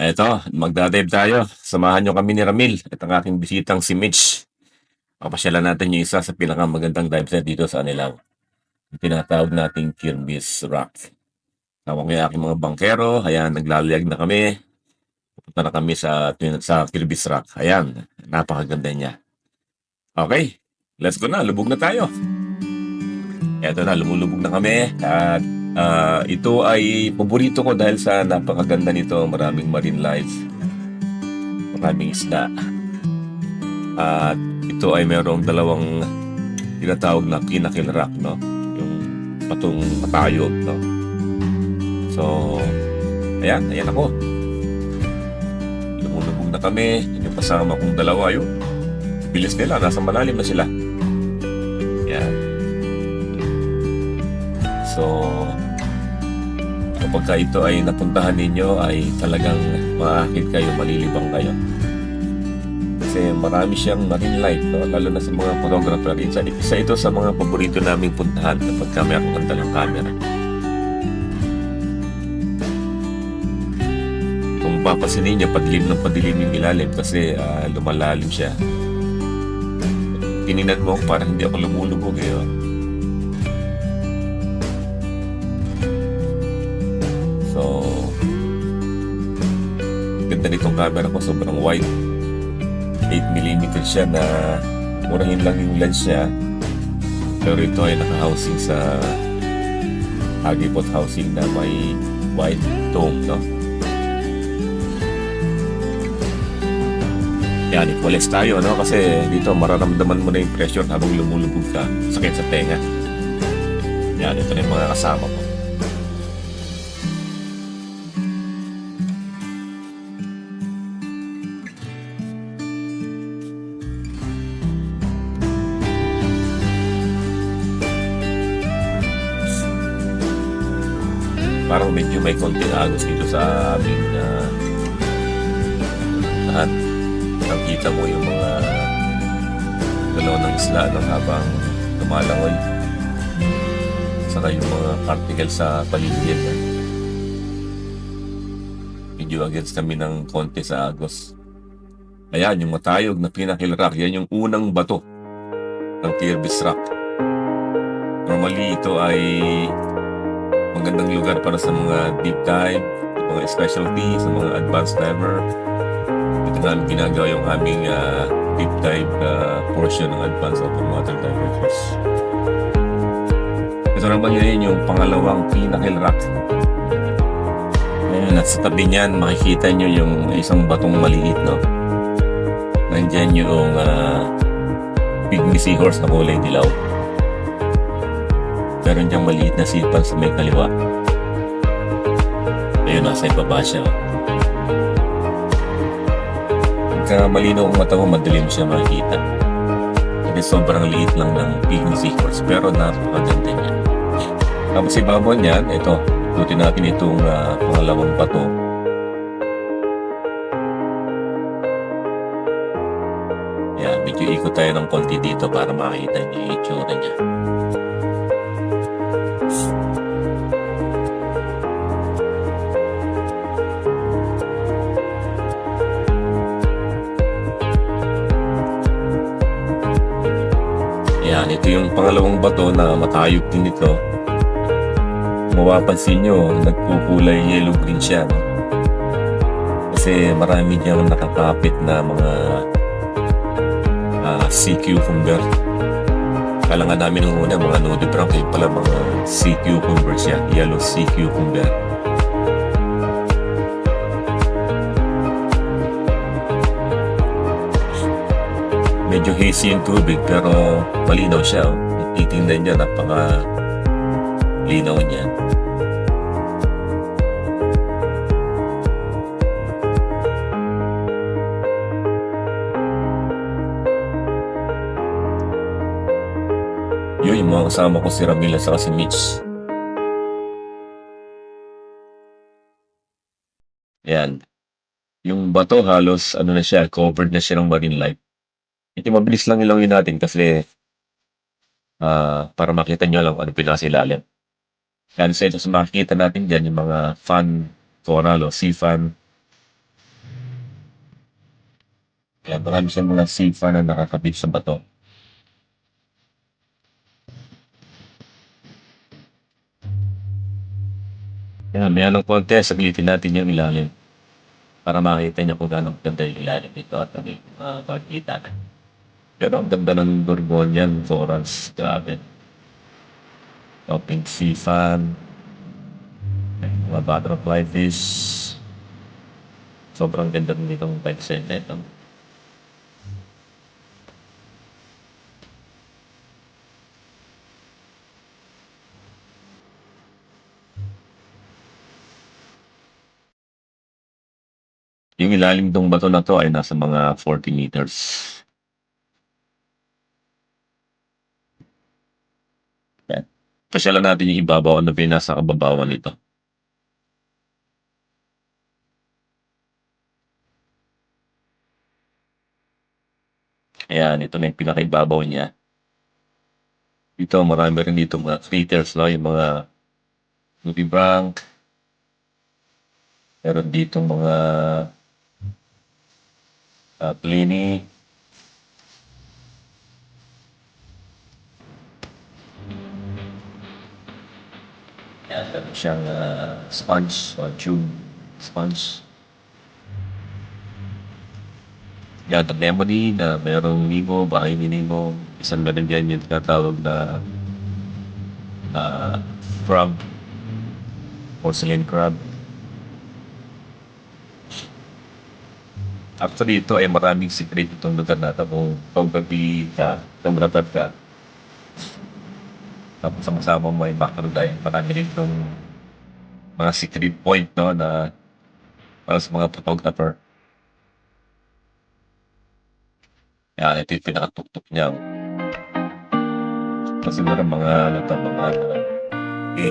Eto, magdadive tayo. Samahan nyo kami ni Ramil at ang aking bisitang si Mitch. Papasyalan natin yung isa sa pinakamagandang dive set dito sa Anilao. Yung tinatawag nating Kirby's Rock. Tawag ko yung aking mga bangkero. Ayan, naglalayag na kami. Pupunta na kami sa Kirby's Rock. Ayan, napakaganda niya. Okay, let's go na. Lubog na tayo. Eto na, lumulubog na kami. At ito ay paborito ko dahil sa napakaganda nito. Maraming marine life. Maraming isda. At ito ay merong dalawang tinatawag na pinnacle rock, no? Yung patong patayog, no? So, ayan ako. Lumulubog na kami. Yung kasama kong dalawa, yun. Bilis nila, nasa malalim na sila. Ayan. So, kapag ito ay napuntahan ninyo, ay talagang maakit kayo, malilibang kayo. Kasi marami siyang marine life, no? Lalo na sa mga photographer. Isa ito sa mga paborito naming puntahan kapag kami ang ganda ng camera. Kung papansinin niyo, padilim yung ilalim kasi lumalalim siya. Tininan mo parang hindi ako lumulubog eh. Oh. So, ganda nitong camera ko, sobrang wide. 8mm siya na murahin lang yung lens niya. Pero ito ay naka-housing sa Agipot housing na may wide dome, no? Yan, equalize tayo, no? Kasi dito mararamdaman mo na yung pressure habang lumulubog ka. Sakit sa tenga. Yan, ito na yung mga kasama ko. Parang medyo may konting agos dito sa aming lahat. Nakita mo yung mga galaw ng isla habang lumalangoy. Saka yung mga particles sa paligid. Medyo against kami ng konti sa agos. Ayan, yung matayog na pinnacle rock. Yan yung unang bato ng Kirby's Rock. Normally ito ay magandang lugar para sa mga deep dive, sa mga specialty, sa mga advanced diver. Ito nga ginagawa yung aming deep dive portion ng advanced open water diver course. Ito naman yun yung pangalawang pinnacle rock. Ayan, at sa tabi niyan makikita nyo yung isang batong maliit, no? Nandyan yung pygmy seahorse na kulay dilaw. Meron diyang maliit na sipan sa may kaliwa. Ayun, nasa ibaba siya. Pagka malinaw ang mata mo, madalim siya makikita. Kasi sobrang liit lang ng pygmy seahorse, pero napakaganda niya. Tapos ibabaw niyan, ito, ikutin natin itong pangalawang bato. Yan, medyo ikot tayo ng konti dito para makita niyo yung itsura niya. Yan, ito yung pangalawang bato na matayog din ito. Mapapansin nyo, nagkukulay yellow-green siya, no? Kasi marami niyang nakakapit na mga sea cucumber. Kala nga namin nung una, mga nudibranch, yung pala mga sea cucumber siya, yellow sea cucumber. Medyo hazy yung tubig pero malinaw siya. Oh. Titingnan niya, napaka linaw niya. Yun, yung mga kasama ko si Ramil at si Mitch. Ayan. Yung bato halos ano na siya, covered na siya ng marine life. Ito mabilis lang ilawin natin kasi para makita nyo lang kung ano pinakasilalim. Yan, sa ito, makikita natin dyan yung mga fan coral o sea fan. Kaya marami siyang mga sifa na nakakabit sa bato. Kaya maya ng konti, saglitin natin yung ilalim para makita niyo kung gaano ganda yung ilalim nito at ano yung pagkita. Pero ang ganda ng Gorgonian Florals, grabe. Topping sifan, mga butterfly fish. Sobrang ganda rin nitong mindset na ito. Yung ilalim ng bato na to ay nasa mga 40 meters. Yan. Pasyalan natin yung ibabaw, ano ba yung nasa kababawan nito. Ayan, ito na yung pinakaibabaw niya. Dito, marami rin dito mga craters, no? Yung mga nudibranch. Meron dito mga Pliny. Yan, meron siyang sponge o tube sponge. Yan, ang anemone na merong nemo, bahay ni Nemo. Isang na rin yan yung tinatawag na crab, porcelain crab. Actually, ito ay maraming secret itong lugar na ito. Kung pagbabi ka, tumratad ka, tapos sama-sama mo ay makaroon marami rin itong mga secret point, no, na para sa mga photographer. Yan, ito yung pinakatuktok niya. Kasi siguro mga, ano to, mga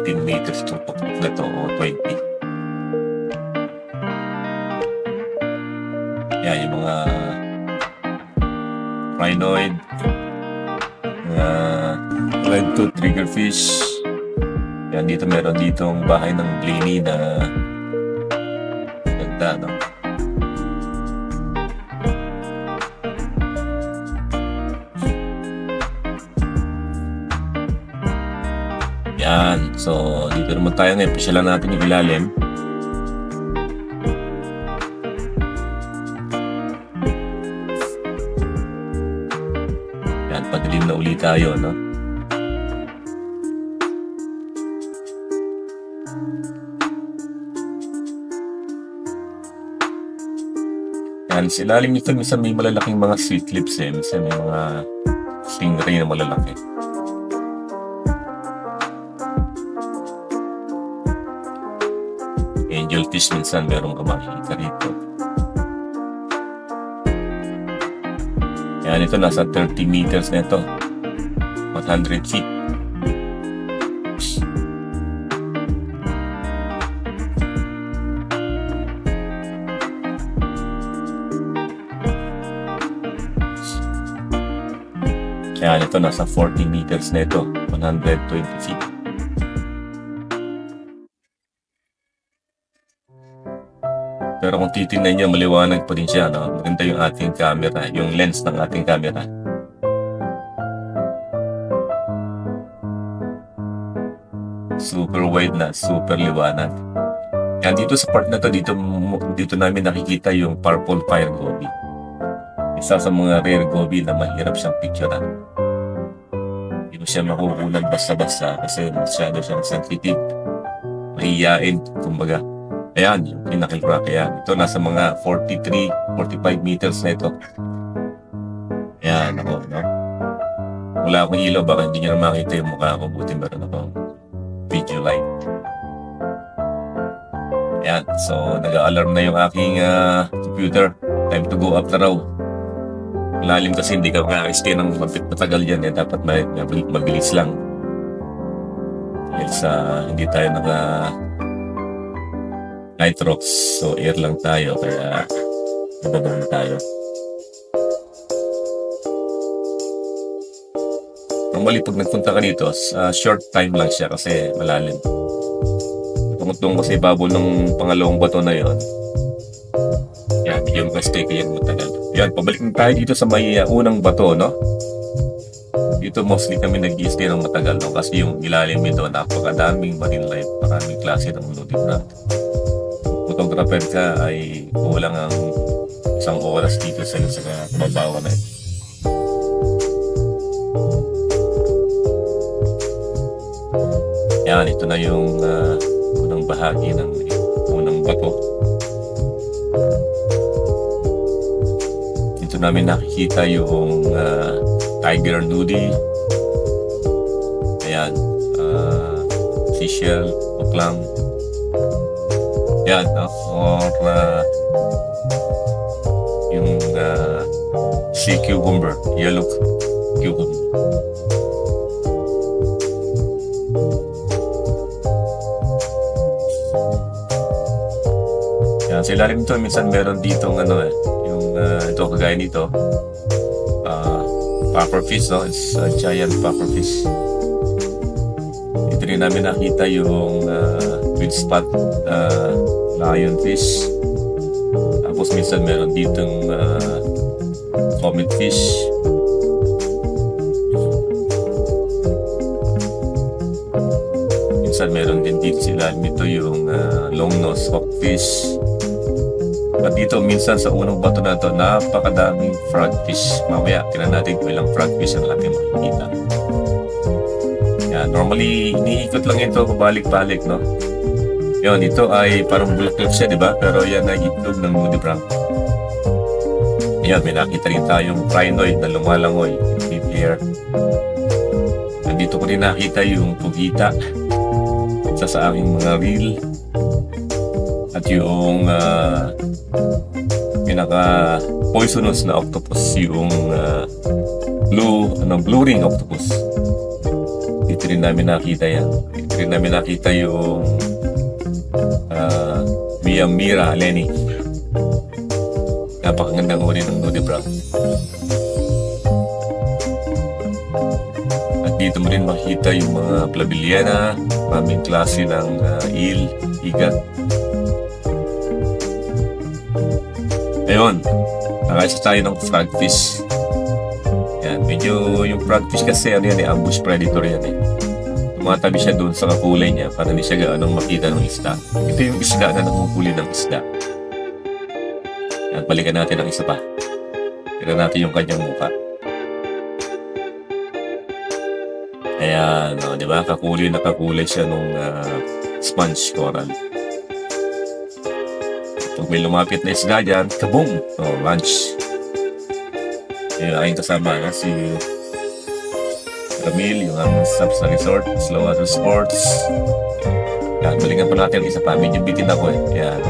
18 meters itong tuktok na ito o 20. Yan, yung mga rhinoid, mga red-tooth triggerfish. Yan, dito meron ditong bahay ng Pliny na ganda, no? Yan. So, dito naman tayo ngayon. Pasyalan natin yung ilalim. Yan. Padilim na uli tayo, no? Yan. Sa ilalim nito, minsan may malalaking mga sweet lips, eh. Minsan may mga stingray na malalaki. Angelfish minsan meron ka makikita rito. Yan, ito nasa 30 meters na ito. 100 feet. Yan, ito nasa 40 meters na ito. 120 feet. Pero kung titingnan nyo, maliwanag pa rin siya, no? Maganda yung ating camera, yung lens ng ating camera. Super wide na, super liwanag. Yan, dito sa part na to, dito namin nakikita yung purple fire goby. Isa sa mga rare goby na mahirap siyang picturean. Hindi mo siya makukunan basta-basta kasi masyado siyang sensitive. Mahihiyain, kumbaga. Ayan, yung pinnacle rock. Ayan, ito nasa mga 43, 45 meters na ito. Ayan, ako, no? Wala akong ilaw, baka hindi nyo na makita yung mukha ko. Buti meron akong video light. Ayan, so nag-alarm na yung aking computer. Time to go up na raw. Lalim kasi hindi ka maka-stay ng matagal yan. Eh. Dapat mabilis lang. Dahil sa hindi tayo nitrox, so air lang tayo, kaya nababang tayo. Normally, pag nagpunta ka dito, short time lang siya kasi malalim. Tungtong kasi ibabaw ng pangalawang bato na yon. Yan, yung stay ko yan matagal. Yan, pabalik na tayo dito sa may unang bato, no? Dito mostly kami nag-i-stay ng matagal, no? Kasi yung ilalim nito, napakadaming marine life, maraming klase ng nudibranch. Photographer ka ay kulang ang isang oras dito sa mabawa na ito. Yan, ito na yung unang bahagi ng unang bato. Dito namin nakikita yung tiger nudie. Ayan, seashell, oklang. Yan, or yung sea cucumber, yellow cucumber. Yan, sa ilalim nito, minsan meron ditong yung ito, kagaya nito, pufferfish, no? It's a giant pufferfish. Ito rin namin nakita yung twin spot lionfish. Tapos minsan meron ditong comet fish. Minsan meron din dito sila nito yung long nose hawkfish. At dito minsan sa unang bato na ito, napakadaming frogfish. Mamaya tingnan natin kung ilang frogfish ang natin makikita. Yan, normally iniikot lang ito pabalik-balik, no? Yun, ito ay parang bulaklak siya, di ba? Pero yan ay itlog ng nudibranch. Yan, may nakita rin tayong crinoid na lumalangoy, yung deep air. Nandito ko rin nakita yung pugita sa aming mga reel. At yung pinaka poisonous na octopus, yung blue ring octopus. Dito rin namin nakita yan. Dito rin namin nakita yung Mira Lenny. Napakagandang uri ng nudibranch. At dito mo rin makita yung mga Plabelliana, maraming klase ng eel, igat. Ayun, nakaisa tayo ng frogfish. Yan, medyo yung frogfish kasi ambush predator yan eh. Tumatabi siya doon sa kakulay niya para hindi siya gaanong makita ng isda. Ito yung isda na nanguhuli ng isda. Yan, balikan natin ang isa pa. Tira natin yung kanyang mukha. Ayan, di ba? Kakulay siya nung sponge coral. Pag may lumapit na isda dyan, kaboom! Lunch. Aking kasama si Ramil, yung aming staff sa resort, Slow Water Sports. Yan, balikan pa natin isa pa. Medyo bitin ako eh. Yan.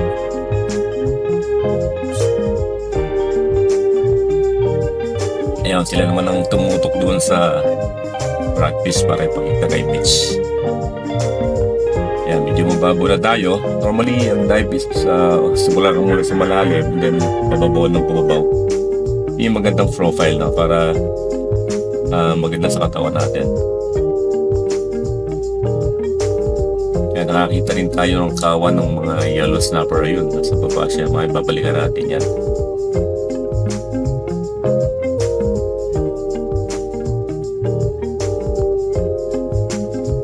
Ayan, sila naman ang tumutok doon sa practice para ipakita kay Mitch. Yan, medyo mababo na tayo. Normally, ang dive is simula kang mula sa malalim, then pababaw ng pababaw. Yung magandang profile na para maganda sa katawan natin. Yan, nakakita rin tayo ng kawan ng mga yellow snapper. Ayun, nasa baba siya. Makibabalikan natin yan.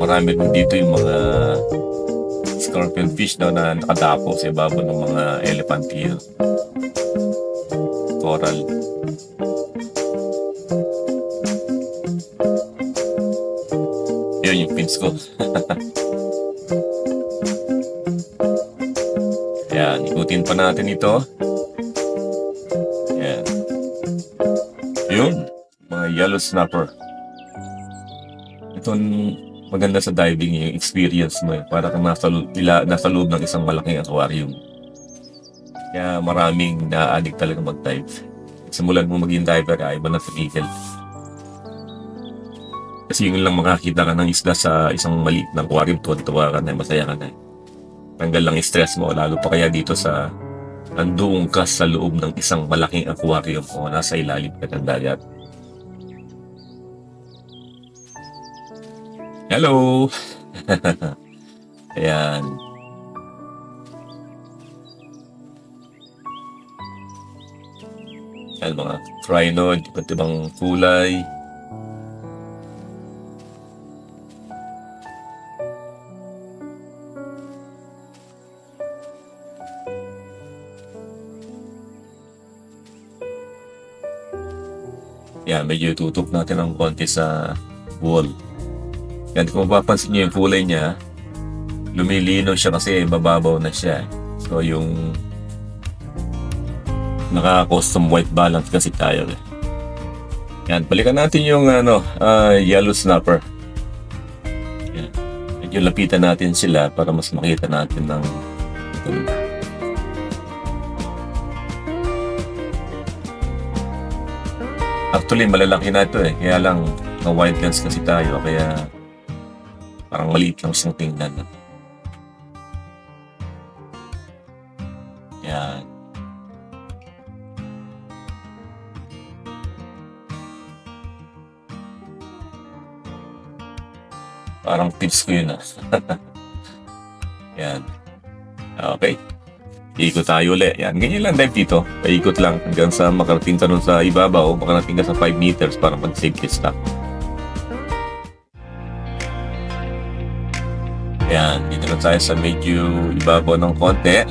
Marami din dito yung mga scorpion fish na nakadapo sa ibabaw ng mga elephant eel, coral. Yun yung pins ko. Yan, ikutin pa natin ito. Yan. Yun, mga yellow snapper. Itong maganda sa diving yung experience mo eh. Para kang nasa loob ng isang malaking aquarium. Kaya maraming na-addict talaga mag-dive. Simulan mo maging diver, iba na tumigil. Kasi yun lang makakita ka ng isda sa isang maliit na aquarium, tuwa ka na, masaya ka na. Tanggal lang yung stress mo, lalo pa kaya dito sa nandoon ka sa loob ng isang malaking aquarium o nasa ilalim ka ng dagat. Hello! Ayan. Yan, mga crinoid, iba't ibang kulay. Yan, medyo itutok natin ng konti sa wall. Yan, kung mapapansin nyo yung kulay niya, lumilino siya kasi mababaw na siya. So, yung naka-custom white balance kasi tayo. Yan, balikan natin yung yellow snapper. Yan. Medyo lapitan natin sila para mas makita natin ng ganda. Actually, malalaki na ito eh. Kaya lang, na-wide lens kasi tayo. Kaya, parang maliit lang siyang tingnan. Yan. Parang tips ko yun ah. Yan. Okay. Iikot tayo ulit. Yan. Ganyan lang dive dito. Paikot lang hanggang sa makarating ka nun sa ibabaw. Makarating ka sa 5 meters para mag-safety stop. Yan. Dito na tayo sa medyo ibabaw ng konti.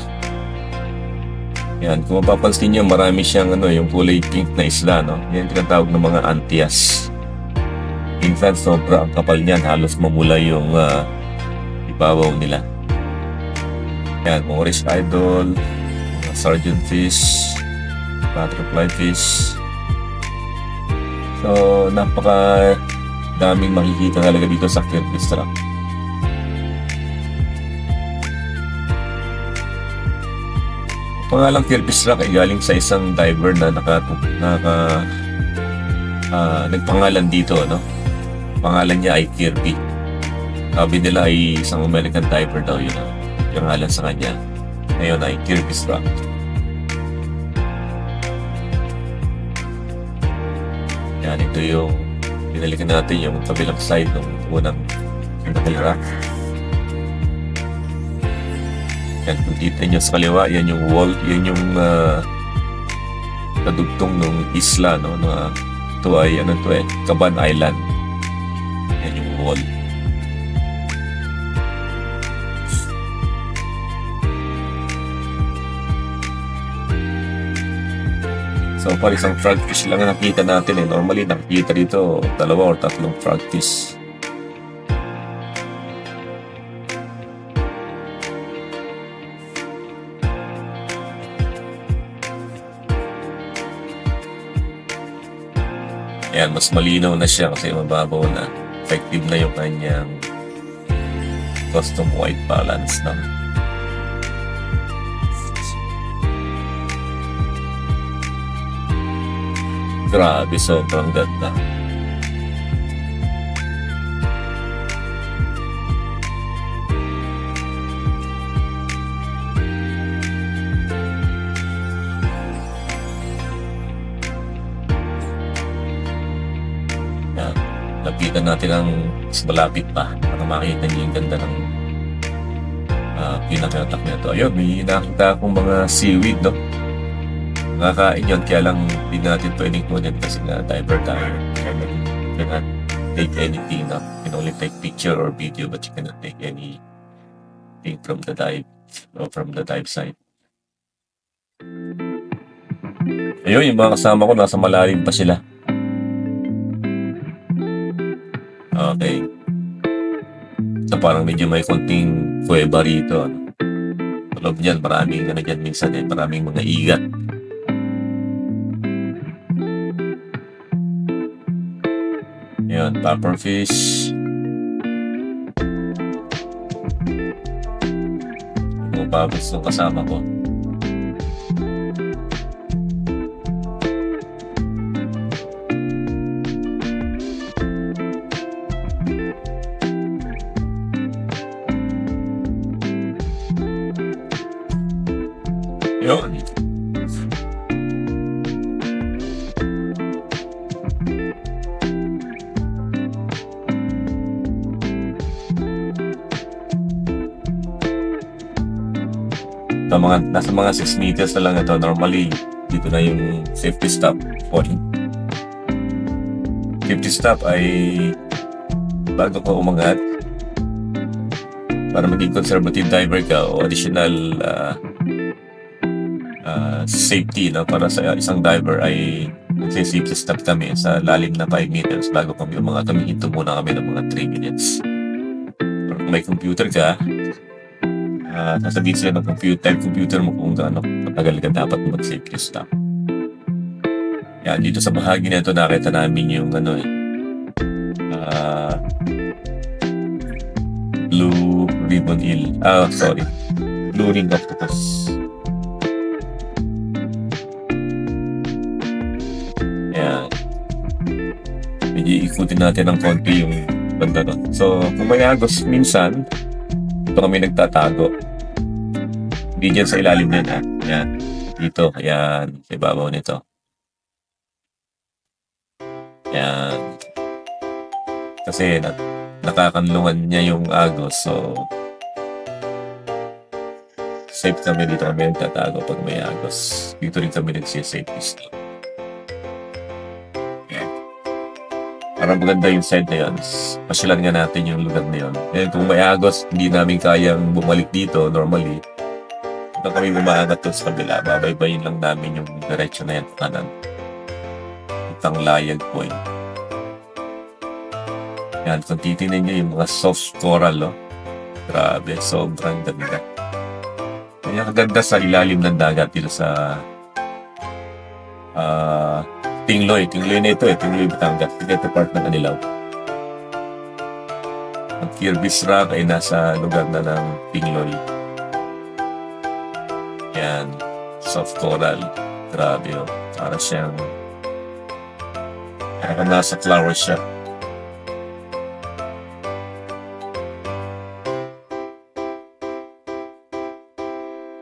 Yan. Kung mapapansin nyo, marami siyang yung kulay pink na isla. No? Yan tinatawag ng mga antias. Minsan, sobra ang kapal niyan. Halos mamula yung ibabaw nila. Yan, mga Rish Idol, mga Sergeant Fish, Butterfly Fish. So, napaka daming makikita talaga dito sa Kirby's Rock. Pangalang Kirby's Rock ay galing sa isang diver na nagpangalan dito, no? Pangalan niya ay Kirby. Sabi nila ay isang American diver daw yun, pangalan sa kanya. Ngayon ay Kirby's Rock. Yan, ito yung pinalikan natin yung kabilang side ng unang pinakal rock. Yan, kung dito nyo sa kaliwa, yan yung wall, yan yung kadugtong ng isla, no? Na ito ay, Caban Island. Yan yung wall. So, parang isang frogfish lang na nakita natin eh. Normally, nakikita dito 2 or 3 frogfish. Ayan, mas malinaw na siya kasi mababaw na. Effective na yung kanyang custom white balance na. Grabe, sobrang ganda. Yan. Lapitan natin ang mas malapit pa para makita niyo yung ganda ng pinakatak nito. Ayun, may nakita akong mga seaweed, no? Nakakain yun, kaya lang hindi natin pwedeng kunin kasi nga diver tayo. You cannot take anything, no? You can only take picture or video, but you cannot take anything from the dive or from the dive site. Ayun, yung mga kasama ko nasa malalim pa sila. Okay. So parang medyo may konting kuweba rito. Sa loob niyan, maraming dyan minsan maraming mga igat. Ayan, pufferfish. Yung pufferfish yung kasama ko. Yun. Nasa mga 6 meters na lang ito. Normally, dito na yung safety stop point. Safety stop ay bago ka umangat para maging conservative diver ka o additional safety, no? Para sa isang diver ay safety stop kami sa lalim na 5 meters bago kami umangat. Humihinto muna kami ng mga 3 minutes. Pero kung may computer ka, sasabihin sila ng computer mo kung gaano matagal ka dapat mag-safety stop. Yan, dito sa bahagi na ito nakita namin yung blue ribbon eel. Blue ring octopus. Yan. Medyo ikutin natin ng konti yung banda doon. So, kung may agos minsan, ito kami nagtatago. Hindi dyan sa ilalim din, ha? Yan. Dito, ayan. Sa ibabaw nito. Yan. Kasi nakakanlungan niya yung agos. So, safe kami dito. Kami nagtatago pag may agos. Dito rin kami nagsisafety stop. Yan. Parang maganda yung side na yun. Pasyalan nga natin yung lugar na yun. And kung may agos, hindi namin kayang bumalik dito normally. Ito kami bumaangat doon sa kabila. Babaybayin lang namin yung diretso na yan kanan. Itang layag point. Yan, kung titignan nyo yung mga soft coral, grabe, sobrang ganda. Kaya kaganda sa ilalim ng dagat dito sa Tingloy. Tingloy na ito, Tingloy, Batangas. Ito part ng Anilaw. Ang Kirby's Rock ay nasa lugar na ng Tingloy. Yan, soft coral. Grabe, para siyang nasa flower shop.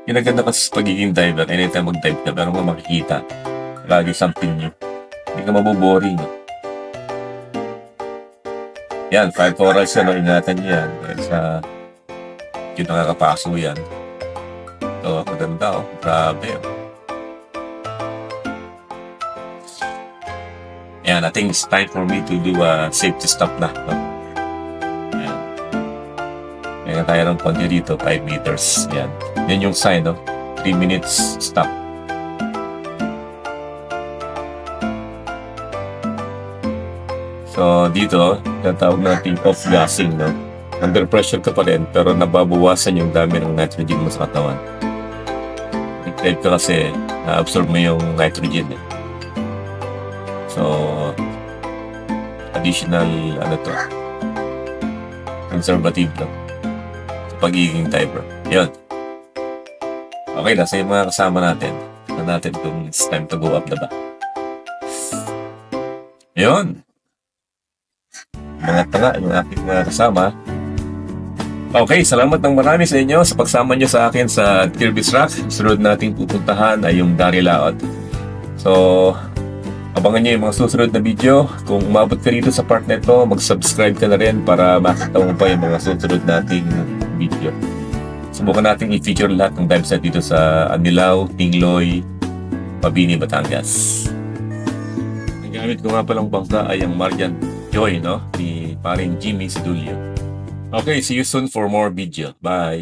Yung naganda kasi sa pagiging diver, anytime mag-dive ka, pero kung makikita, lagi something new. Hindi ka maboboring. Yan, 5 corals yan, ingatan nyo yan. Dahil sa yung nakakapaso yan. So, maganda, grabe. Yan, I think it's time for me to do a safety stop na. Yan. Kaya tayo ng konti dito, 5 meters. Yan. Yan yung sign, 3 minutes stop. So, dito, tatawag natin off-gassing, Under pressure ka pa rin, pero nababawasan yung dami ng nitrogen mo sa katawan. Nag-dive ka kasi, na-absorb mo yung nitrogen, So, additional, conservative lang sa pagiging diver. Yun. Okay, nasa yung mga kasama natin. Tignan natin kung it's time to go up na ba. Yun. Mga tanga, yung aking mga kasama. Okay, salamat ng marami sa inyo sa pagsama nyo sa akin sa Kirby's Rock. Sunod nating pupuntahan ay yung Darilaot. So, abangan nyo yung mga susunod na video. Kung umabot ka rito sa part na ito, mag-subscribe ka na rin para makita mo pa yung mga susunod nating video. Subukan natin i-feature lahat ng dive site dito sa Anilaw, Tingloy, Mabini, Batangas. Ang gamit ko nga palang bangka ay ang Marian Joy, ni paring Jimmy Sidulio. Okay, see you soon for more video. Bye!